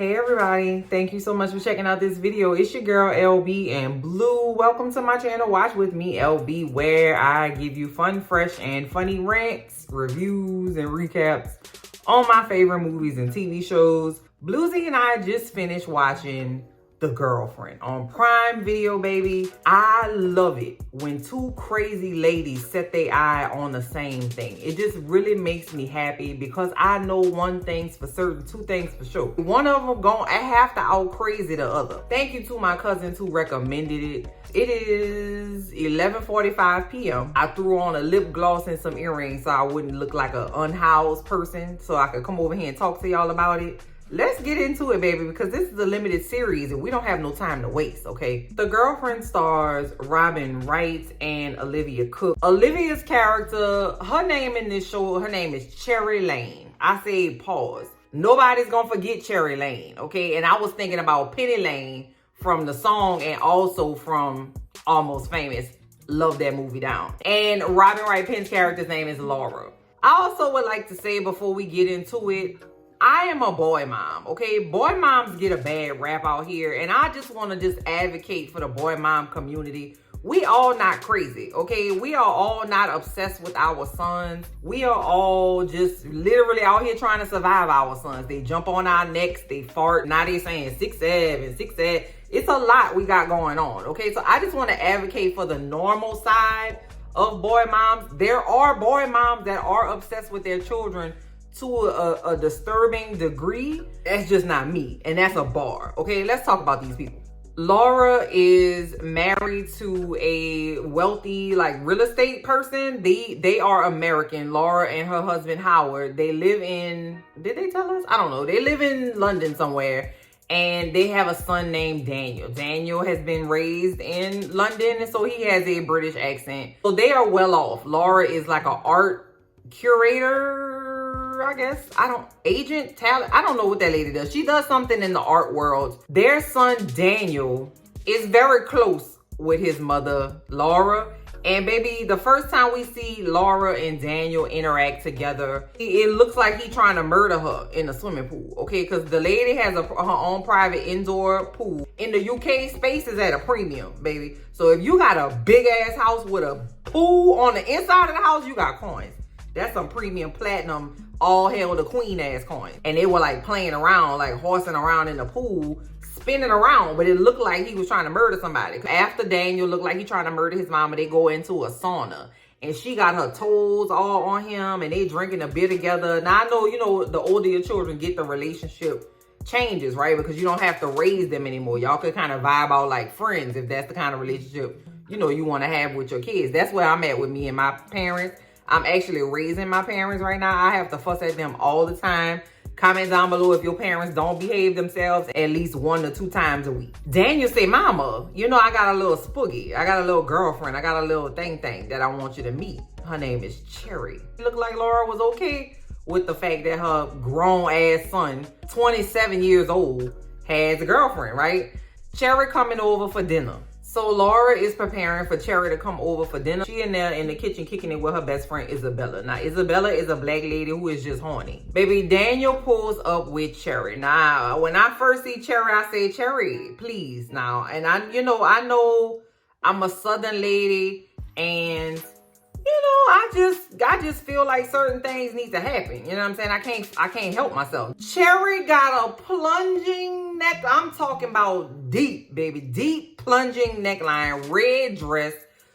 Hey everybody, thank you so much for checking out this video. It's your girl LB and Blue. Welcome to my channel, Watch With Me LB, where I give you fun, fresh, and funny rants, reviews, and recaps on my favorite movies and TV shows. Bluesy and I just finished watching The Girlfriend on Prime Video, baby. I love it when two crazy ladies set their eye on the same thing. It just really makes me happy because I know one thing's for certain, two things for sure. One of them gonna have to out crazy the other. Thank you to my cousins who recommended it. It is 11:45 p.m. I threw on a lip gloss and some earrings so I wouldn't look like an unhoused person, so I could come over here and talk to y'all about it. Let's get into it, baby, because this is a limited series and we don't have no time to waste, okay? The Girlfriend stars Robin Wright and Olivia Cooke. Olivia's character, her name in this show, her name is Cherry Lane. I say pause. Nobody's gonna forget Cherry Lane, okay? And I was thinking about Penny Lane from the song and also from Almost Famous. Love that movie down. And Robin Wright Penn's character's name is Laura. I also would like to say before we get into it, I am a boy mom, okay? Boy moms get a bad rap out here, and I just want to just advocate for the boy mom community. We all not crazy, okay? We are all not obsessed with our sons. We are all just literally out here trying to survive our sons. They jump on our necks, they fart. Now they saying 6'7", 6'8". It's a lot we got going on, okay? So I just want to advocate for the normal side of boy moms. There are boy moms that are obsessed with their children to a disturbing degree. That's just not me, and that's a bar. Okay, let's talk about these people. Laura is married to a wealthy real estate person. They are American. Laura and her husband Howard, they live in, did they tell us? I don't know. They live in London somewhere, and they have a son named Daniel. Daniel has been raised in London, and so he has a British accent. So they are well off. Laura is like an art curator, I guess. Agent, talent. I don't know what that lady does. She does something in the art world. Their son, Daniel, is very close with his mother, Laura. And baby, the first time we see Laura and Daniel interact together, it looks like he's trying to murder her in a swimming pool, okay? Because the lady has her own private indoor pool. In the UK, space is at a premium, baby. So if you got a big ass house with a pool on the inside of the house, you got coins. That's some premium platinum, all hail the queen ass coin. And they were playing around, horsing around in the pool, spinning around, but it looked like he was trying to murder somebody. After Daniel looked like he trying to murder his mama, they go into a sauna. And she got her toes all on him, and they drinking a beer together. Now, I know, the older your children get, the relationship changes, right? Because you don't have to raise them anymore. Y'all could kind of vibe out like friends if that's the kind of relationship, you want to have with your kids. That's where I'm at with me and my parents. I'm actually raising my parents right now. I have to fuss at them all the time. Comment down below if your parents don't behave themselves at least 1 to 2 times a week. Daniel say, mama, I got a little spooky. I got a little girlfriend. I got a little thing that I want you to meet. Her name is Cherry. It looked like Laura was okay with the fact that her grown ass son, 27 years old, has a girlfriend, right? Cherry coming over for dinner. So Laura is preparing for Cherry to come over for dinner. She in there in the kitchen kicking it with her best friend, Isabella. Now, Isabella is a black lady who is just horny. Baby, Daniel pulls up with Cherry. Now, when I first see Cherry, I say, Cherry, please now. And I know I'm a Southern lady, and I just feel like certain things need to happen. You know what I'm saying? I can't help myself. Cherry got a plunging neck. I'm talking about deep, baby. Deep plunging neckline, red dress,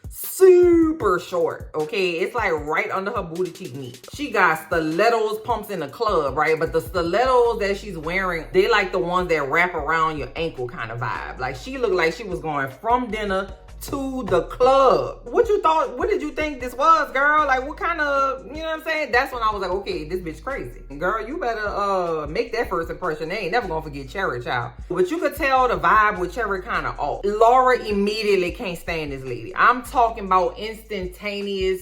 super short, okay? It's right under her booty cheek meat. She got stilettos pumps in the club, right? But the stilettos that she's wearing, they like the ones that wrap around your ankle kind of vibe. She looked like she was going from dinner to the club. What did you think this was, girl? What kind of, you know what I'm saying? That's when I was like, okay, this bitch crazy. Girl, you better make that first impression. They ain't never gonna forget Cherry, child. But you could tell the vibe with Cherry kind of off. Laura immediately can't stand this lady. I'm talking about instantaneous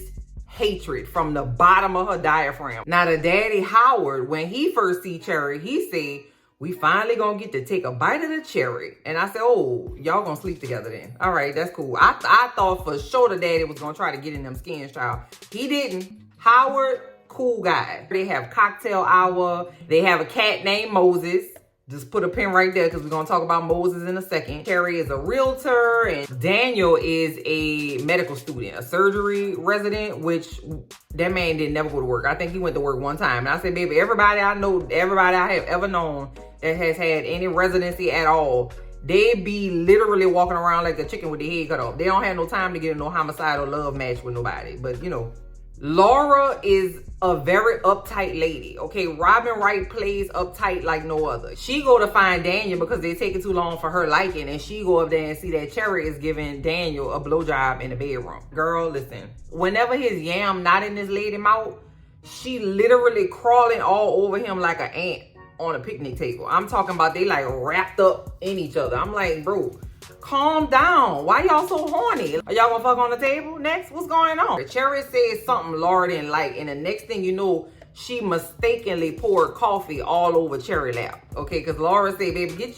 hatred from the bottom of her diaphragm. Now, the daddy Howard, when he first see Cherry, he said, we finally gonna get to take a bite of the cherry. And I said, oh, y'all gonna sleep together then. All right, that's cool. I thought for sure the daddy was gonna try to get in them skins, child. He didn't. Howard, cool guy. They have cocktail hour. They have a cat named Moses. Just put a pin right there because we're going to talk about Moses in a second. Cherry is a realtor and Daniel is a medical student, a surgery resident, which that man didn't never go to work. I think he went to work one time. And I said, baby, everybody I know, everybody I have ever known that has had any residency at all, they be literally walking around like a chicken with their head cut off. They don't have no time to get in no homicidal love match with nobody. But, you know, Laura is a very uptight lady, okay? Robin Wright plays uptight like no other. She go to find Daniel because they taking too long for her liking, and she go up there and see that Cherry is giving Daniel a blowjob in the bedroom. Girl, listen. Whenever his yam not in this lady mouth, she literally crawling all over him like an ant on a picnic table. I'm talking about they like wrapped up in each other. I'm like, bro, calm down. Why y'all so horny? Are y'all gonna fuck on the table next? What's going on? Cherry said something Laura didn't like, and the next thing you know, she mistakenly poured coffee all over Cherry lap. Okay, because Laura said, baby, get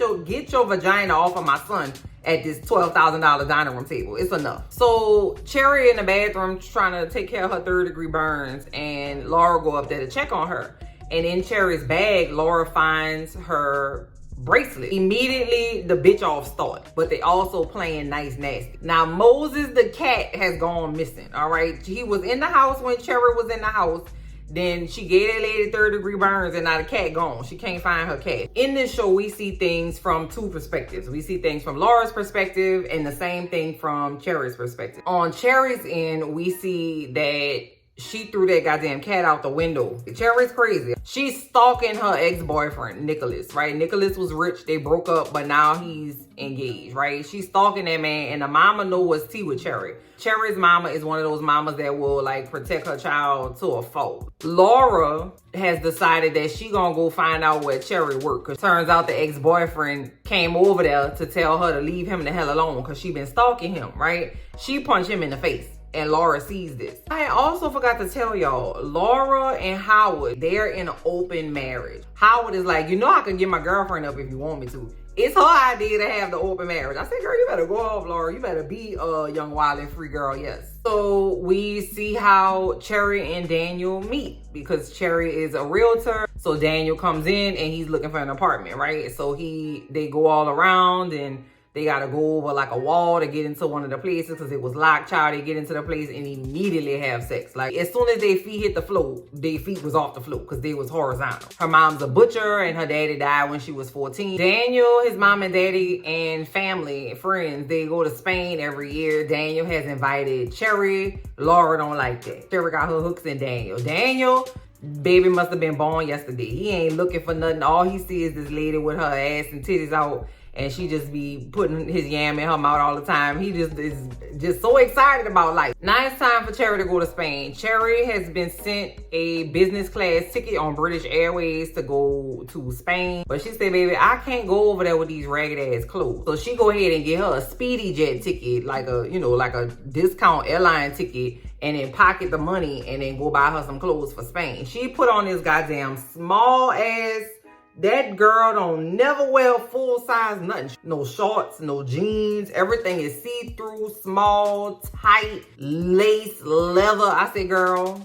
your vagina off of my son at this $12,000 dining room table. It's enough. So Cherry in the bathroom trying to take care of her 3rd-degree burns, and Laura go up there to check on her. And in Cherry's bag, Laura finds her bracelet. Immediately, the bitch off start, but they also playing nice nasty. Now, Moses the cat has gone missing, all right? He was in the house when Cherry was in the house. Then she gave that lady 3rd-degree burns, and now the cat gone. She can't find her cat. In this show, we see things from 2 perspectives. We see things from Laura's perspective and the same thing from Cherry's perspective. On Cherry's end, we see that she threw that goddamn cat out the window. Cherry's crazy. She's stalking her ex-boyfriend, Nicholas, right? Nicholas was rich. They broke up, but now he's engaged, right? She's stalking that man, and the mama know what's tea with Cherry. Cherry's mama is one of those mamas that will, like, protect her child to a fault. Laura has decided that she gonna go find out where Cherry work, because turns out the ex-boyfriend came over there to tell her to leave him the hell alone because she been stalking him, right? She punched him in the face. And Laura sees this. I also forgot to tell y'all, Laura and Howard, they're in an open marriage. Howard is like, you know I can get my girlfriend up if you want me to. It's her idea to have the open marriage. I said, girl, you better go off, Laura. You better be a young, wild, and free girl, yes. So we see how Cherry and Daniel meet because Cherry is a realtor. So Daniel comes in and he's looking for an apartment, right? So they go all around and they got to go over like a wall to get into one of the places because it was locked. Child, they get into the place and immediately have sex. Like, as soon as their feet hit the floor, their feet was off the floor because they was horizontal. Her mom's a butcher and her daddy died when she was 14. Daniel, his mom and daddy and family and friends, they go to Spain every year. Daniel has invited Cherry. Laura don't like that. Cherry got her hooks in Daniel. Daniel, baby must have been born yesterday. He ain't looking for nothing. All he sees is this lady with her ass and titties out, and she just be putting his yam in her mouth all the time. He just is just so excited about life. Now it's time for Cherry to go to Spain. Cherry has been sent a business class ticket on British Airways to go to Spain. But she said, baby, I can't go over there with these ragged ass clothes. So she go ahead and get her a Speedy Jet ticket, like a, you know, like a discount airline ticket, and then pocket the money and then go buy her some clothes for Spain. She put on this goddamn small ass. That girl don't never wear full size nothing. No shorts, no jeans. Everything is see-through, small, tight, lace, leather. I said, girl,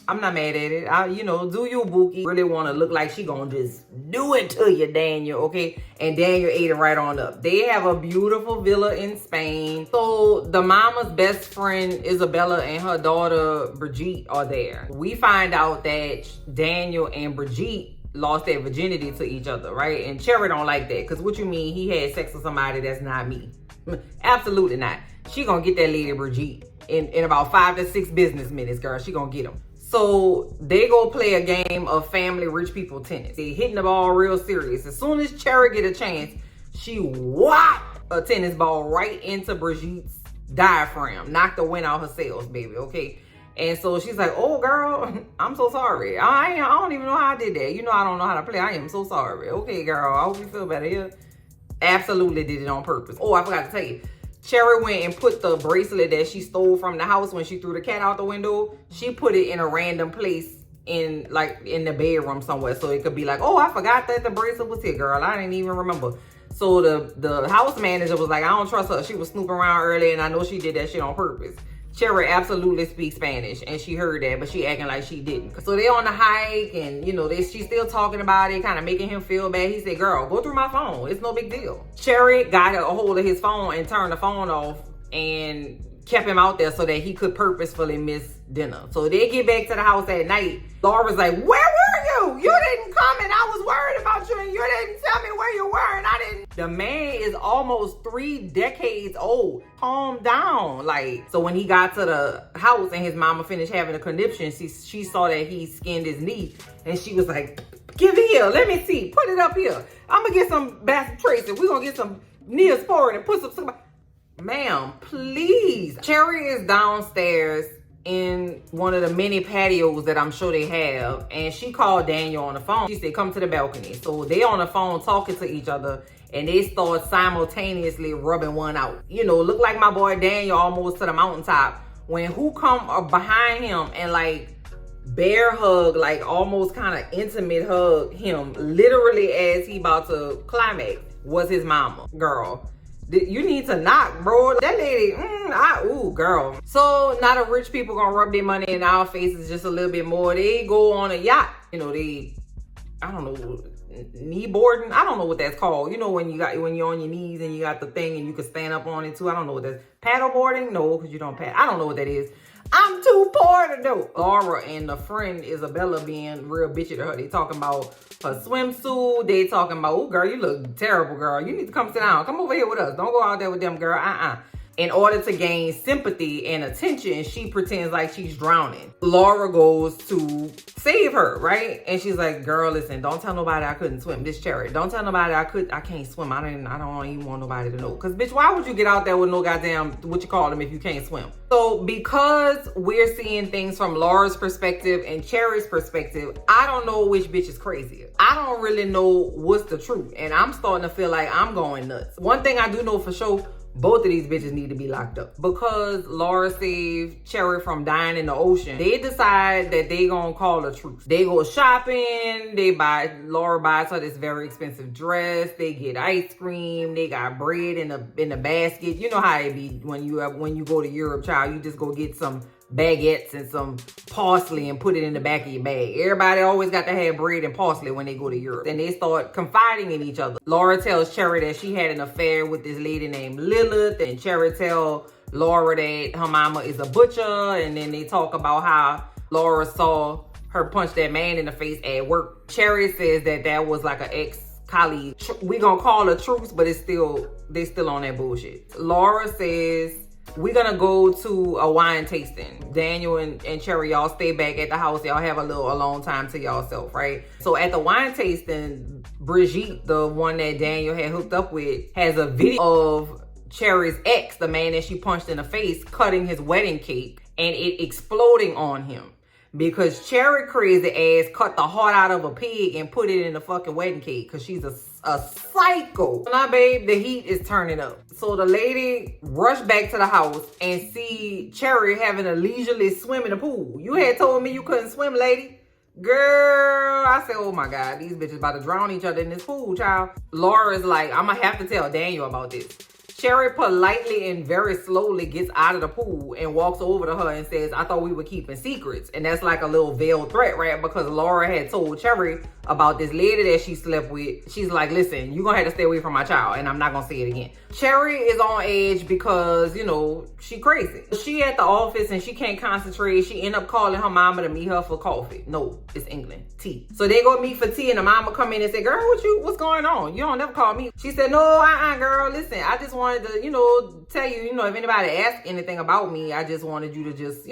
I'm not mad at it. You know, do you, Bookie. Really want to look like she gonna just do it to you, Daniel, okay? And Daniel ate it right on up. They have a beautiful villa in Spain. So the mama's best friend, Isabella, and her daughter, Brigitte, are there. We find out that Daniel and Brigitte lost their virginity to each other, right? And Cherry don't like that, because what you mean he had sex with somebody that's not me? Absolutely not. She gonna get that lady Brigitte in about 5 to 6 business minutes, girl. She gonna get him. So they go play a game of family rich people tennis. They hitting the ball real serious. As soon as Cherry get a chance, she whop a tennis ball right into Brigitte's diaphragm. Knocked the wind out her sails, baby, okay? And so she's like, oh, girl, I'm so sorry. I don't even know how I did that. You know I don't know how to play. I am so sorry. Okay, girl, I hope you feel better here. Absolutely did it on purpose. Oh, I forgot to tell you. Cherry went and put the bracelet that she stole from the house when she threw the cat out the window. She put it in a random place in the bedroom somewhere. So it could be like, oh, I forgot that the bracelet was here, girl. I didn't even remember. So the house manager was like, I don't trust her. She was snooping around earlier, and I know she did that shit on purpose. Cherry absolutely speaks Spanish, and she heard that, but she acting like she didn't. So they on the hike, and you know, she's still talking about it, kind of making him feel bad. He said, girl, go through my phone. It's no big deal. Cherry got a hold of his phone and turned the phone off and kept him out there so that he could purposefully miss dinner. So they get back to the house at night. Laura's like, where were you? You didn't come, and I was worried about you, and you didn't tell me where you were, and I didn't. The man is almost 3 decades old. Calm down. Like, so when he got to the house and his mama finished having a conniption, she saw that he skinned his knee, and she was like, give it here. Let me see. Put it up here. I'm going to get some bacitracin. We're going to get some Neosporin and put some... Ma'am, please. Cherry is downstairs in one of the many patios that I'm sure they have, and she called Daniel on the phone. She said, come to the balcony. So they on the phone talking to each other, and they start simultaneously rubbing one out. You know, look like my boy Daniel almost to the mountaintop when who come behind him and like bear hug, like almost kind of intimate hug him literally as he about to climax was his mama. Girl, you need to knock, bro. That lady, ooh, girl. So now the rich people gonna rub their money in our faces just a little bit more. They go on a yacht. You know, I don't know, knee boarding. I don't know what that's called. You know, when you're on your knees and you got the thing and you can stand up on it too. I don't know what that's. Paddle boarding? No, because you don't paddle. I don't know what that is. I'm too poor to know. Laura and the friend Isabella being real bitchy to her. They talking about her swimsuit. They talking about, oh, girl, you look terrible, girl. You need to come sit down. Come over here with us. Don't go out there with them, girl. In order to gain sympathy and attention, she pretends like she's drowning. Laura goes to save her, right? And she's like, girl, listen, don't tell nobody I couldn't swim. This Cherry. Don't tell nobody I can't swim. I don't even want nobody to know. Because, bitch, why would you get out there with no goddamn, what you call them, if you can't swim? So because we're seeing things from Laura's perspective and Cherry's perspective, I don't know which bitch is crazier. I don't really know what's the truth. And I'm starting to feel like I'm going nuts. One thing I do know for sure, both of these bitches need to be locked up. Because Laura saved Cherry from dying in the ocean, they decide that they gonna call a truce. They go shopping, Laura buys her this very expensive dress, they get ice cream, they got bread in the basket. You know how it be when you go to Europe, child. You just go get some baguettes and some parsley and put it in the back of your bag. Everybody always got to have bread and parsley when they go to Europe. And they start confiding in each other. Laura tells Cherry that she had an affair with this lady named Lilith, and Cherry tells Laura that her mama is a butcher. And then they talk about how Laura saw her punch that man in the face at work. Cherry says that was like an ex-colleague. We gonna call a truce, but they still on that bullshit. Laura says, we're gonna go to a wine tasting. Daniel and Cherry, y'all stay back at the house. Y'all have a little alone time to y'allself, right? So at the wine tasting, Brigitte, the one that Daniel had hooked up with, has a video of Cherry's ex, the man that she punched in the face, cutting his wedding cake and it exploding on him. Because Cherry crazy ass cut the heart out of a pig and put it in the fucking wedding cake because she's a psycho. Now, babe, the heat is turning up. So the lady rushed back to the house and see Cherry having a leisurely swim in the pool. You had told me you couldn't swim, lady. Girl, I said, oh my God, these bitches about to drown each other in this pool, child. Laura's like, I'm gonna have to tell Daniel about this. Cherry politely and very slowly gets out of the pool and walks over to her and says, I thought we were keeping secrets. And that's like a little veiled threat, right? Because Laura had told Cherry about this lady that she slept with. She's like, listen, you're going to have to stay away from my child and I'm not going to say it again. Cherry is on edge because, you know, she crazy. She at the office and she can't concentrate. She end up calling her mama to meet her for coffee. No, it's England. Tea. So they go meet for tea and the mama come in and say, girl, what's going on? You don't never call me. She said, no, girl, listen, I just wanted to, tell you, if anybody asked anything about me, I just wanted you to just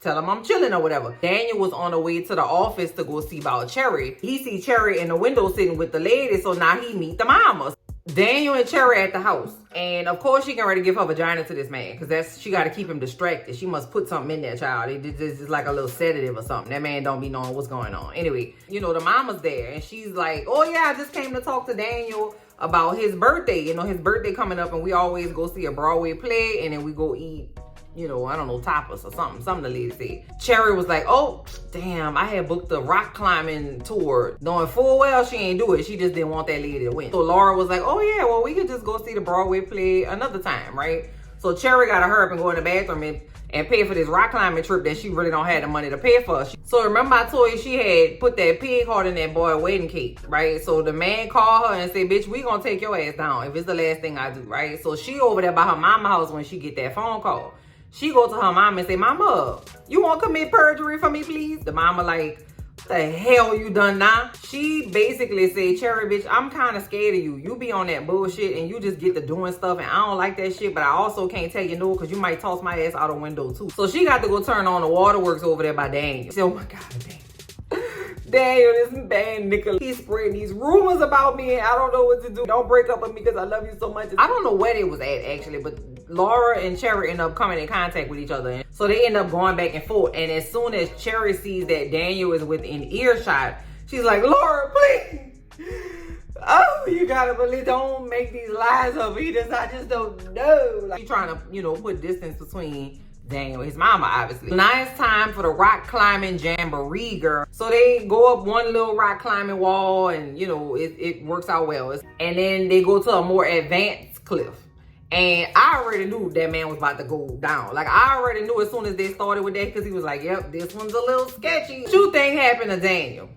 tell them I'm chilling or whatever. Daniel was on the way to the office to go see about Cherry. He see Cherry in the window sitting with the lady, so now he meet the mama. Daniel and Cherry at the house. And of course she can ready to give her vagina to this man because she got to keep him distracted. She must put something in there, child. It's just like a little sedative or something. That man don't be knowing what's going on. Anyway, the mama's there and she's like, oh yeah, I just came to talk to Daniel about his birthday. His birthday coming up and we always go see a Broadway play and then we go eat, I don't know, tapas or something the lady said. Cherry was like, oh, damn, I had booked the rock climbing tour. Knowing full well she ain't do it. She just didn't want that lady to win. So Laura was like, oh yeah, well, we could just go see the Broadway play another time, right? So Cherry got to hurry up and go in the bathroom and pay for this rock climbing trip that she really don't have the money to pay for. So remember I told you she had put that pig heart in that boy wedding cake, right? So the man called her and said, bitch, we gonna take your ass down if it's the last thing I do, right? So she over there by her mama house when she get that phone call. She go to her mama and say, mama, you want to commit perjury for me, please? The mama like, what the hell you done now? She basically said, Cherry, bitch, I'm kind of scared of you. You be on that bullshit and you just get to doing stuff and I don't like that shit, but I also can't tell you no because you might toss my ass out a window too. So she got to go turn on the waterworks over there by Daniel. She said, oh my God, Daniel, this bad nigga, he's spreading these rumors about me and I don't know what to do. Don't break up with me because I love you so much. I don't know where they was at actually, but Laura and Cherry end up coming in contact with each other. So they end up going back and forth. And as soon as Cherry sees that Daniel is within earshot, she's like, Laura, please. Oh, you gotta believe, don't make these lies up. I just don't know. Like, she's trying to, you know, put distance between Daniel, his mama, obviously. Now it's time for the rock climbing jamboree, girl. So they go up one little rock climbing wall and, you know, it works out well. And then they go to a more advanced cliff. And I already knew that man was about to go down. Like, I already knew as soon as they started with that because he was like, yep, this one's a little sketchy. Two things happened to Daniel.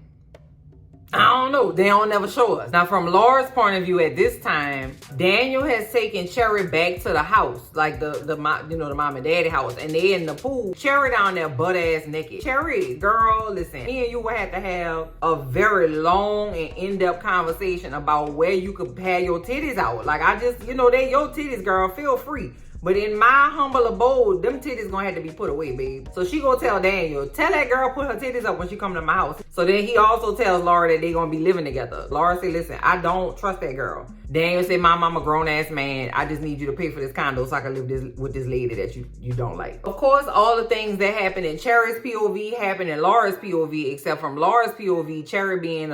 I don't know. They don't never show us. Now, from Laura's point of view at this time, Daniel has taken Cherry back to the house, like the mom and daddy house, and they in the pool. Cherry down there butt ass naked. Cherry, girl, listen, me and you will have to have a very long and in-depth conversation about where you could have your titties out. Like, I just, you know, they your titties, girl, feel free. But in my humble abode, them titties gonna have to be put away, babe. So she gonna tell Daniel, tell that girl put her titties up when she come to my house. So then he also tells Laura that they gonna be living together. Laura say, listen, I don't trust that girl. Daniel say, Mom, I'm a grown ass man. I just need you to pay for this condo so I can live with this lady that you don't like. Of course, all the things that happen in Cherry's POV happen in Laura's POV, except from Laura's POV, Cherry being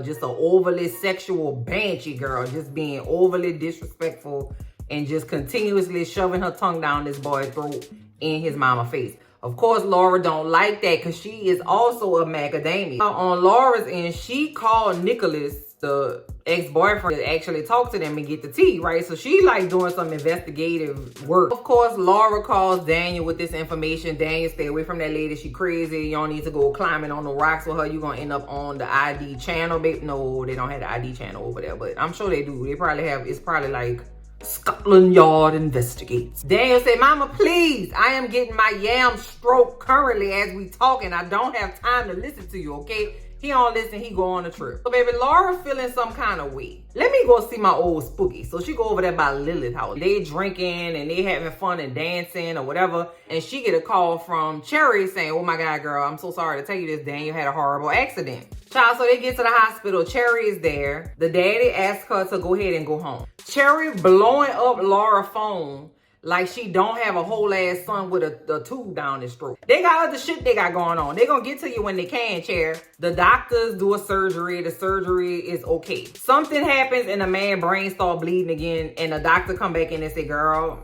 just an overly sexual banshee girl, just being overly disrespectful and just continuously shoving her tongue down this boy's throat in his mama face. Of course, Laura don't like that because she is also a macadamia. On Laura's end, she called Nicholas, the ex-boyfriend, to actually talk to them and get the tea, right? So she like doing some investigative work. Of course, Laura calls Daniel with this information. Daniel, stay away from that lady. She crazy. You don't need to go climbing on the rocks with her. You're going to end up on the ID channel, babe. No, they don't have the ID channel over there, but I'm sure they do. They probably have, it's probably like Scotland Yard investigates. Daniel said, Mama, please, I am getting my yam stroke currently as we talking. I don't have time to listen to you, okay? He don't listen, he go on a trip. So baby, Laura feeling some kind of way. Let me go see my old spooky. So she go over there by Lilith's house. They drinking and they having fun and dancing or whatever. And she get a call from Cherry saying, oh my God, girl, I'm so sorry to tell you this. Daniel had a horrible accident. Child, so they get to the hospital. Cherry is there. The daddy asks her to go ahead and go home. Cherry blowing up Laura's phone like she don't have a whole ass son with a tube down his throat. They got other shit they got going on. They gonna get to you when they can, Cherry. The doctors do a surgery. The surgery is okay. Something happens and the man brain start bleeding again and the doctor come back in and say, girl,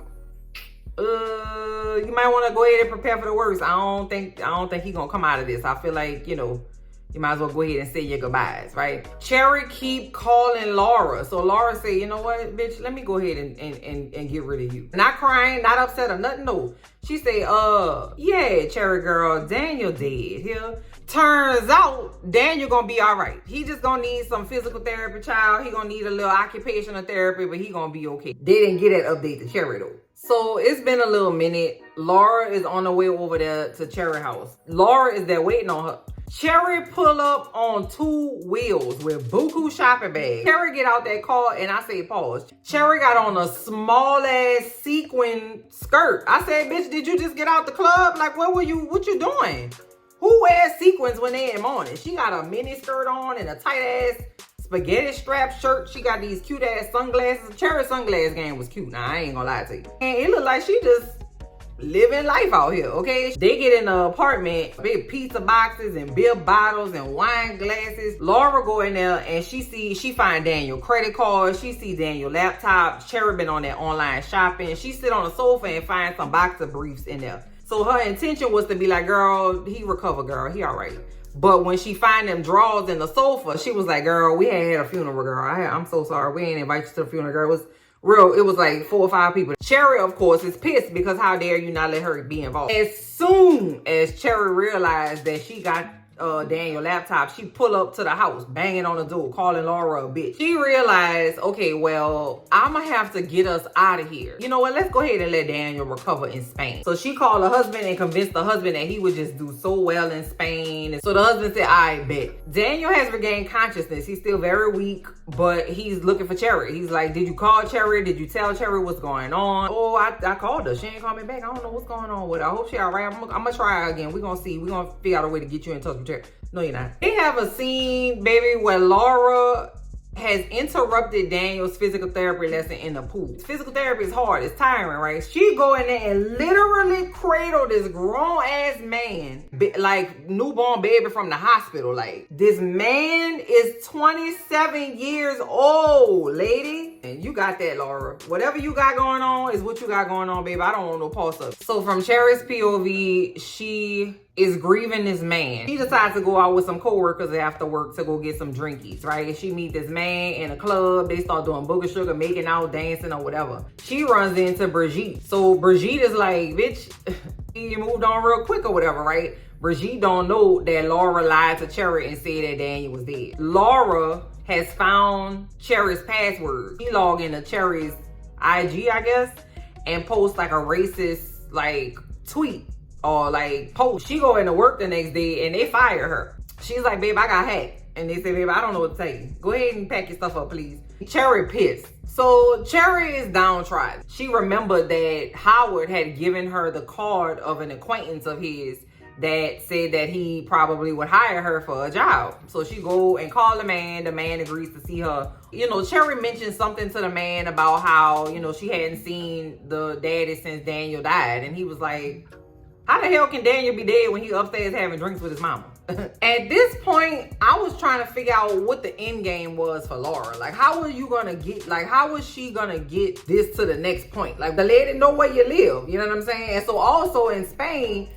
you might want to go ahead and prepare for the worst. I don't think he gonna come out of this. I feel like, you know, you might as well go ahead and say your goodbyes, right? Cherry keep calling Laura. So Laura say, you know what, bitch, let me go ahead and get rid of you. Not crying, not upset or nothing, no. She say, yeah, Cherry girl, Daniel dead here. Turns out, Daniel gonna be all right. He just gonna need some physical therapy, child. He gonna need a little occupational therapy, but he gonna be okay. They didn't get that update to Cherry though. So it's been a little minute. Laura is on the way over there to Cherry house. Laura is there waiting on her. Cherry pull up on 2 wheels with buku shopping bags. Cherry get out that car and I say pause. Cherry got on a small ass sequin skirt. I said, bitch, did you just get out the club? Like, what you doing? Who wears sequins when they in the morning? She got a mini skirt on and a tight ass spaghetti strap shirt. She got these cute ass sunglasses. Cherry's sunglass game was cute. Now, I ain't gonna lie to you. And it looked like she just living life out here, okay? They get in the apartment, big pizza boxes and beer bottles and wine glasses. Laura go in there and she find Daniel credit cards. She see Daniel laptop. Cherry been on that online shopping. She sit on the sofa and find some boxer briefs in there. So her intention was to be like, girl, he recover, girl, he all right. But when she find them drawers in the sofa, she was like, girl, we ain't had a funeral, girl. I'm so sorry. We ain't invite you to the funeral, girl. It was Real, it was like 4 or 5 people. Cherry, of course, is pissed because how dare you not let her be involved. As soon as Cherry realized that she got Daniel's laptop, she pull up to the house, banging on the door, calling Laura a bitch. She realized, okay, well, I'm gonna have to get us out of here. You know what? Let's go ahead and let Daniel recover in Spain. So she called her husband and convinced the husband that he would just do so well in Spain. And so the husband said, I bet. Daniel has regained consciousness. He's still very weak, but he's looking for Cherry. He's like, did you call Cherry? Did you tell Cherry what's going on? Oh, I called her. She ain't called me back. I don't know what's going on with her. I hope she all right. I'm gonna try her again. We're gonna see. We're gonna figure out a way to get you in touch with Cherry. No, you're not. They have a scene, baby, where Laura has interrupted Daniel's physical therapy lesson in the pool. Physical therapy is hard. It's tiring, right? She go in there and literally cradle this grown-ass man, like newborn baby from the hospital. Like, this man is 27 years old, lady. And you got that, Laura. Whatever you got going on is what you got going on, baby. I don't want no pulse up. So from Cherry's POV, she is grieving this man. She decides to go out with some co-workers after work to go get some drinkies, right? She meet this man in a club. They start doing booger sugar, making out, dancing, or whatever. She runs into Brigitte. So Brigitte is like, bitch, you moved on real quick or whatever, right? Brigitte don't know that Laura lied to Cherry and said that Daniel was dead. Laura has found Cherry's passwords. She logged into Cherry's IG, I guess, and posts like a racist like tweet or like post. She go into work the next day and they fire her. She's like, babe, I got hacked. And they say, babe, I don't know what to tell you. Go ahead and pack your stuff up, please. Cherry pissed. So Cherry is downtrodden. She remembered that Howard had given her the card of an acquaintance of his that said that he probably would hire her for a job. So she go and call the man. The man agrees to see her. You know, Cherry mentioned something to the man about how, you know, she hadn't seen the daddy since Daniel died. And he was like, how the hell can Daniel be dead when he upstairs having drinks with his mama? At this point, I was trying to figure out what the end game was for Laura. Like, how was you gonna get, like, how was she gonna get this to the next point? Like, the lady know where you live, you know what I'm saying? And so also in Spain,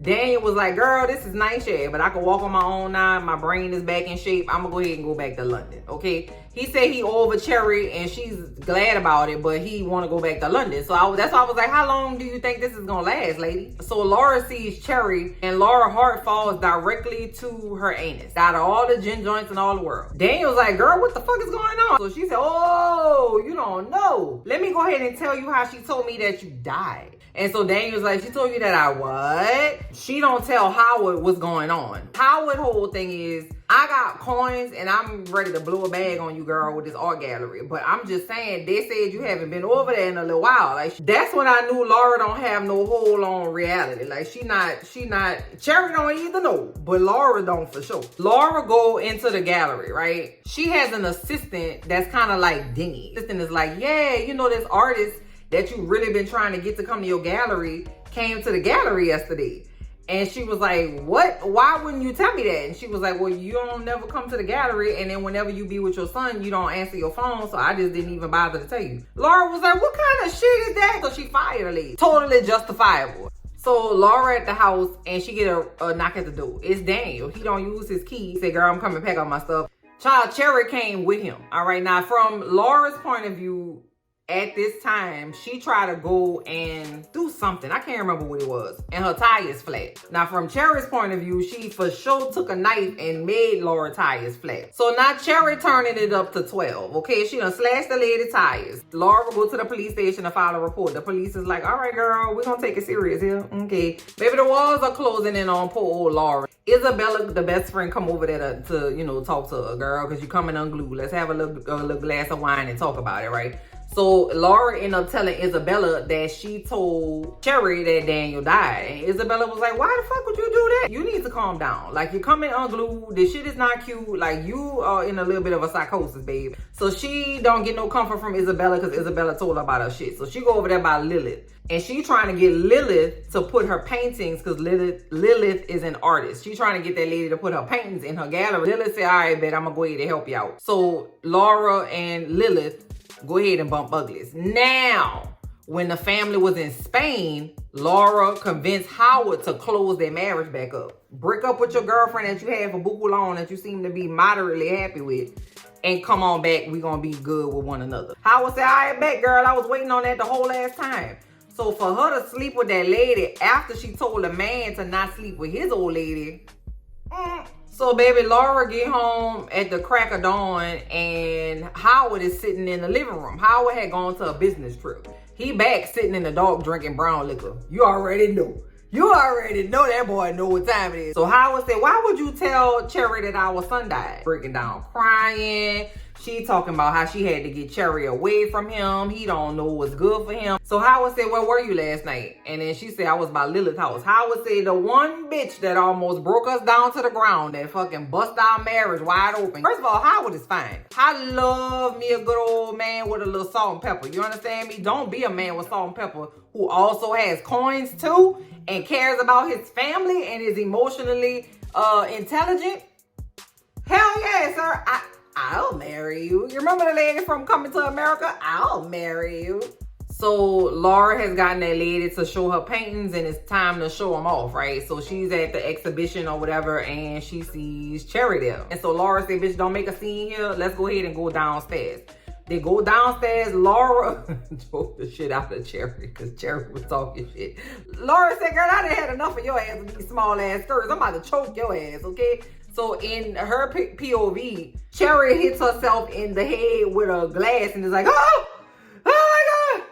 Daniel was like, girl, this is nice, yeah, but I can walk on my own now. My brain is back in shape. I'm gonna go ahead and go back to London, okay? He said he over Cherry and she's glad about it, but he want to go back to London. So that's why I was like, how long do you think this is gonna last, lady? So Laura sees Cherry and Laura's heart falls directly to her anus. Out of all the gin joints in all the world. Daniel's like, girl, what the fuck is going on? So she said, oh, you don't know. Let me go ahead and tell you how she told me that you died. And so Daniel's like, she told you that I what? She don't tell Howard what's going on. Howard's whole thing is, I got coins and I'm ready to blow a bag on you, girl, with this art gallery. But I'm just saying, they said you haven't been over there in a little while. Like, that's when I knew Laura don't have no hold on reality. Like, she not, Cherry don't either know, but Laura don't for sure. Laura go into the gallery, right? She has an assistant that's kind of like dingy. Assistant is like, yeah, you know, this artist that you really been trying to get to come to your gallery came to the gallery yesterday. And she was like, what? Why wouldn't you tell me that? And she was like, well, you don't never come to the gallery. And then whenever you be with your son, you don't answer your phone. So I just didn't even bother to tell you. Laura was like, what kind of shit is that? So she fired her lady. Totally justifiable. So Laura at the house and she get a knock at the door. It's Daniel. He don't use his key. He said, girl, I'm coming pack up my stuff. Child, Cherry came with him. All right. Now, from Laura's point of view, at this time, she tried to go and do something. I can't remember what it was. And her tires flat. Now, from Cherry's point of view, she for sure took a knife and made Laura's tires flat. So now Cherry turning it up to 12. Okay, she done slashed the lady tires. Laura go to the police station to file a report. The police is like, all right, girl, we're gonna take it serious here. Okay. Maybe the walls are closing in on poor old Laura. Isabella, the best friend, come over there to you know, talk to her, girl, because you coming unglued. Let's have a little glass of wine and talk about it, right? So Laura ended up telling Isabella that she told Cherry that Daniel died. And Isabella was like, why the fuck would you do that? You need to calm down. Like, you're coming unglued. This shit is not cute. Like, you are in a little bit of a psychosis, babe. So she don't get no comfort from Isabella because Isabella told her about her shit. So she go over there by Lilith. And she trying to get Lilith to put her paintings, because Lilith is an artist. She trying to get that lady to put her paintings in her gallery. Lilith said, all right, bet I'm going to go ahead and help you out. So Laura and Lilith go ahead and bump uglies. Now, when the family was in Spain, Laura convinced Howard to close their marriage back up. Break up with your girlfriend that you had for buku long that you seem to be moderately happy with. and come on back. We gonna be good with one another. Howard said, all right, bet, girl. I was waiting on that the whole last time. So for her to sleep with that lady after she told the man to not sleep with his old lady. So baby, Laura get home at the crack of dawn and Howard is sitting in the living room. Howard had gone to a business trip. He back sitting in the dark drinking brown liquor. You already know. You already know that boy know what time it is. So Howard said, why would you tell Cherry that our son died? Breaking down crying. She talking about how she had to get Cherry away from him. He don't know what's good for him. So Howard said, where were you last night? And then she said, I was by Lilith's house. Howard said, the one bitch that almost broke us down to the ground, that fucking bust our marriage wide open. First of all, Howard is fine. I love me a good old man with a little salt and pepper. You understand me? Don't be a man with salt and pepper who also has coins too and cares about his family and is emotionally intelligent. Hell yeah, sir. I'll marry you. You remember the lady from Coming to America? I'll marry you. So Laura has gotten that lady to show her paintings and it's time to show them off, right? So she's at the exhibition or whatever and she sees Cherry there. And so Laura said, bitch, don't make a scene here. Let's go ahead and go downstairs. They go downstairs. Laura drove the shit out of Cherry because Cherry was talking shit. Laura said, girl, I done had enough of your ass with these small ass skirts. I'm about to choke your ass, okay? So in her POV, Cherry hits herself in the head with a glass and is like, oh my God,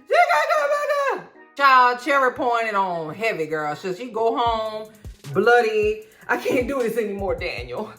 she got to come back. Child, Cherry pouring it on heavy, girl. So she go home, bloody. I can't do this anymore, Daniel.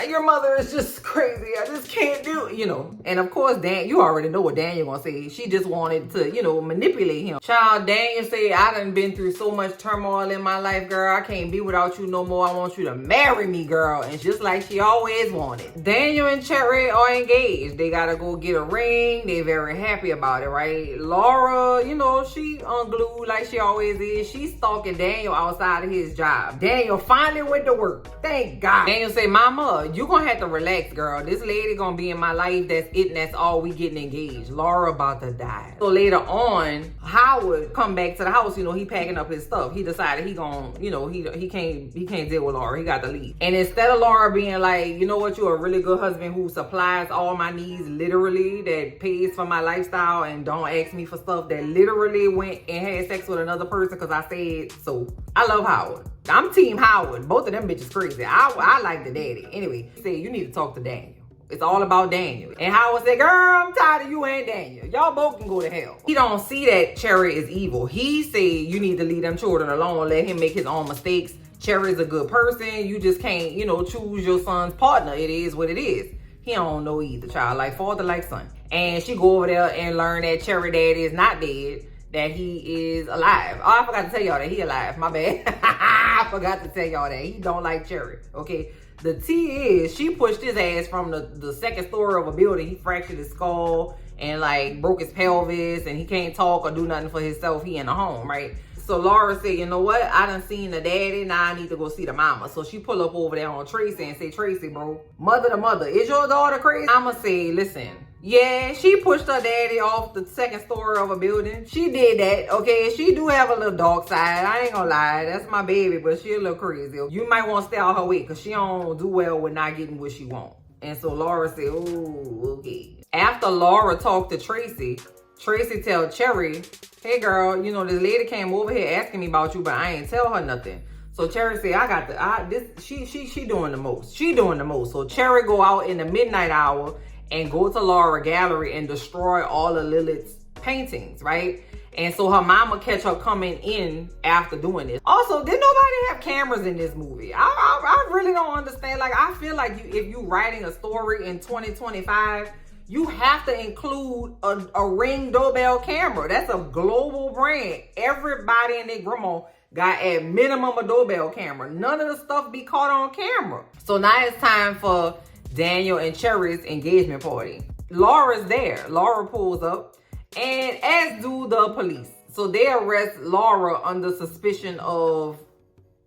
Your mother is just crazy. I just can't do it, you know. And of course, Dan, you already know what Daniel gonna say. She just wanted to, you know, manipulate him. Child, Daniel said, I done been through so much turmoil in my life, girl. I can't be without you no more. I want you to marry me, girl. And just like she always wanted. Daniel and Cherry are engaged. They gotta go get a ring. They're very happy about it, right? Laura, you know, she unglued like she always is. She's stalking Daniel outside of his job. Daniel finally went to work. Thank God. Daniel say, mama, you gonna have to relax, girl. This lady gonna be in my life. That's it, and that's all. We getting engaged. Laura about to die. So later on, Howard come back to the house. You know, he packing up his stuff. He decided he gonna, you know, he can't deal with Laura. He got to leave. And instead of Laura being like, you know what, you're a really good husband who supplies all my needs literally, that pays for my lifestyle and don't ask me for stuff, that literally went and had sex with another person because I said so. I love Howard. I'm team Howard. Both of them bitches crazy. I like the daddy. Anyway, he said, you need to talk to Daniel. It's all about Daniel. And Howard said, girl, I'm tired of you and Daniel. Y'all both can go to hell. He don't see that Cherry is evil. He said, you need to leave them children alone. Let him make his own mistakes. Cherry's a good person. You just can't, you know, choose your son's partner. It is what it is. He don't know either, child. Like father, like son. And she go over there and learn that Cherry daddy is not dead. That he is alive. Oh, I forgot to tell y'all that he alive. My bad. I forgot to tell y'all that. He don't like Cherry. Okay. The T is, she pushed his ass from the second story of a building. He fractured his skull and like broke his pelvis and he can't talk or do nothing for himself. He in a home, right? So Laura said, you know what? I done seen the daddy. Now I need to go see the mama. So she pull up over there on Tracy and say, Tracy, bro, mother to mother, is your daughter crazy? I'ma say, listen, yeah, she pushed her daddy off the second story of a building. She did that, okay? She do have a little dark side. I ain't gonna lie. That's my baby, but she a little crazy. You might want to stay out her way because she don't do well with not getting what she want. And so Laura said, oh, okay. After Laura talked to Tracy, Tracy tell Cherry, hey girl, you know, this lady came over here asking me about you, but I ain't tell her nothing. So Cherry said, she doing the most. She doing the most. So Cherry go out in the midnight hour and go to Laura gallery and destroy all of Lilith's paintings, right? And so her mama catch her coming in after doing this. Also, did nobody have cameras in this movie? I really don't understand. Like, I feel like if you writing a story in 2025, you have to include a Ring doorbell camera. That's a global brand. Everybody and their grandma got at minimum a doorbell camera. None of the stuff be caught on camera. So now it's time for Daniel and Cherry's engagement party. Laura's there. Laura pulls up, and as do the police. So they arrest Laura under suspicion of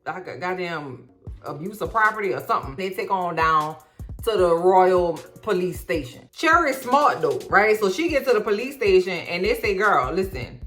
goddamn abuse of property or something. They take on down to the Royal Police Station. Cherry's smart though, right? So she gets to the police station and they say, girl, listen,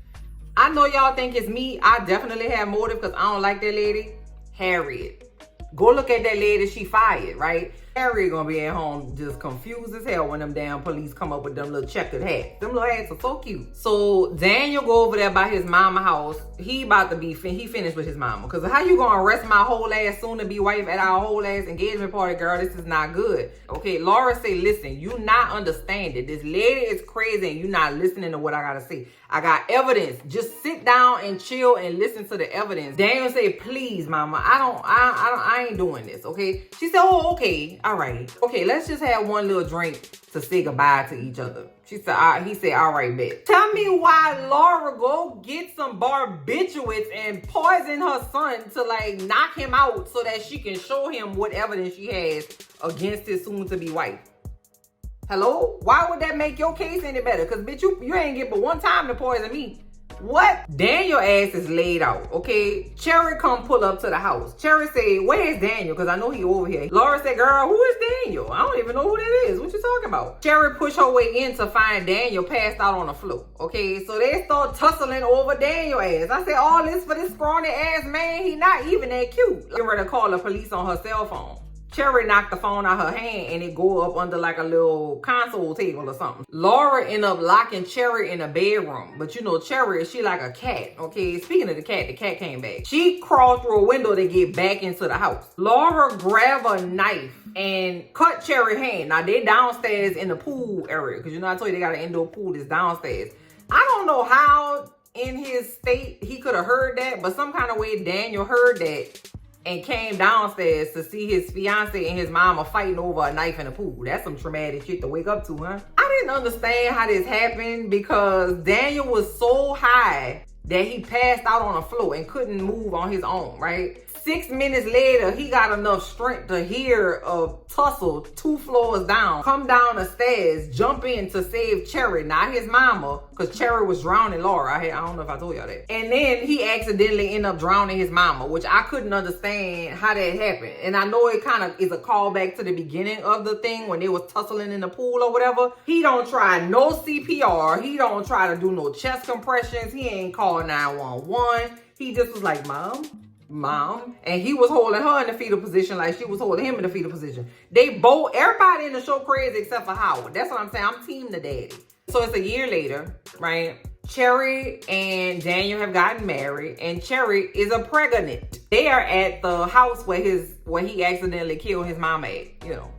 I know y'all think it's me. I definitely have motive because I don't like that lady. Harriet. Go look at that lady. She fired, right? Cherry gonna be at home just confused as hell when them damn police come up with them little checkered hats. Them little hats are so cute. So Daniel go over there by his mama house. He about to be, he finished with his mama. Cause how you gonna arrest my whole ass soon to be wife at our whole ass engagement party, girl? This is not good. Okay, Laura say, listen, you not understanding. This lady is crazy and you not listening to what I gotta say. I got evidence. Just sit down and chill and listen to the evidence. Daniel say, please, mama, I ain't doing this, okay? She said, oh, okay, all right. Okay, let's just have one little drink to say goodbye to each other. She said, he said, all right, bet. Tell me why Laura go get some barbiturates and poison her son to like knock him out so that she can show him what evidence she has against his soon-to-be wife. Hello? Why would that make your case any better? Because, bitch, you ain't get but one time to poison me. What? Daniel ass is laid out, okay? Cherry come pull up to the house. Cherry say, where's Daniel? Because I know he over here. Laura said, girl, who is Daniel? I don't even know who that is. What you talking about? Cherry push her way in to find Daniel passed out on the floor, okay? So they start tussling over Daniel ass. I said, all this for this scrawny ass man. He not even that cute. Get ready to call the police on her cell phone. Cherry knocked the phone out her hand and it go up under like a little console table or something. Laura ended up locking Cherry in a bedroom. But you know, Cherry, she like a cat, okay? Speaking of the cat came back. She crawled through a window to get back into the house. Laura grabbed a knife and cut Cherry's hand. Now, they downstairs in the pool area. Because you know, I told you they got an indoor pool that's downstairs. I don't know how in his state he could have heard that. But some kind of way Daniel heard that and came downstairs to see his fiance and his mama fighting over a knife in the pool. That's some traumatic shit to wake up to, huh? I didn't understand how this happened because Daniel was so high that he passed out on the floor and couldn't move on his own, right? 6 minutes later, he got enough strength to hear a tussle 2 floors down, come down the stairs, jump in to save Cherry, not his mama, because Cherry was drowning Laura. I don't know if I told y'all that. And then he accidentally ended up drowning his mama, which I couldn't understand how that happened. And I know it kind of is a callback to the beginning of the thing when they was tussling in the pool or whatever. He don't try no CPR. He don't try to do no chest compressions. He ain't call 911. He just was like, Mom. And he was holding her in the fetal position like she was holding him in the fetal position. They both, everybody in the show crazy except for Howard. That's what I'm saying. I'm team the daddy. So it's a year later, right? Cherry and Daniel have gotten married and Cherry is a pregnant. They are at the house where he accidentally killed his mama at, you know.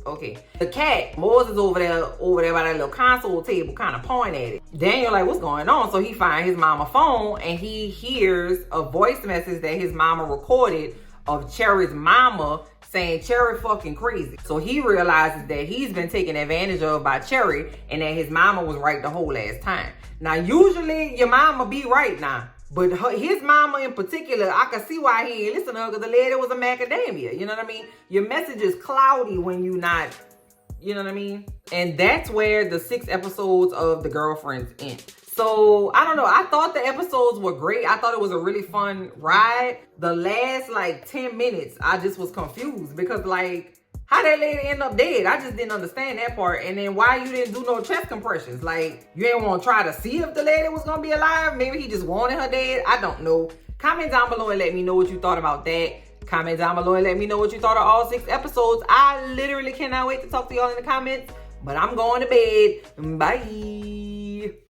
Okay. The cat, Moses over there by that little console table kind of pointing at it. Daniel like, what's going on? So he finds his mama phone and he hears a voice message that his mama recorded of Cherry's mama saying Cherry fucking crazy. So he realizes that he's been taken advantage of by Cherry and that his mama was right the whole ass time. Now, usually your mama be right now. But his mama in particular, I can see why he ain't listen to her because the lady was a macadamia. You know what I mean? Your message is cloudy when you not, you know what I mean? And that's where the 6 episodes of The Girlfriends end. So, I don't know. I thought the episodes were great. I thought it was a really fun ride. The last like 10 minutes, I just was confused because like, how that lady end up dead? I just didn't understand that part. And then why you didn't do no chest compressions? Like, you didn't want to try to see if the lady was going to be alive? Maybe he just wanted her dead? I don't know. Comment down below and let me know what you thought about that. Comment down below and let me know what you thought of all 6 episodes. I literally cannot wait to talk to y'all in the comments. But I'm going to bed. Bye.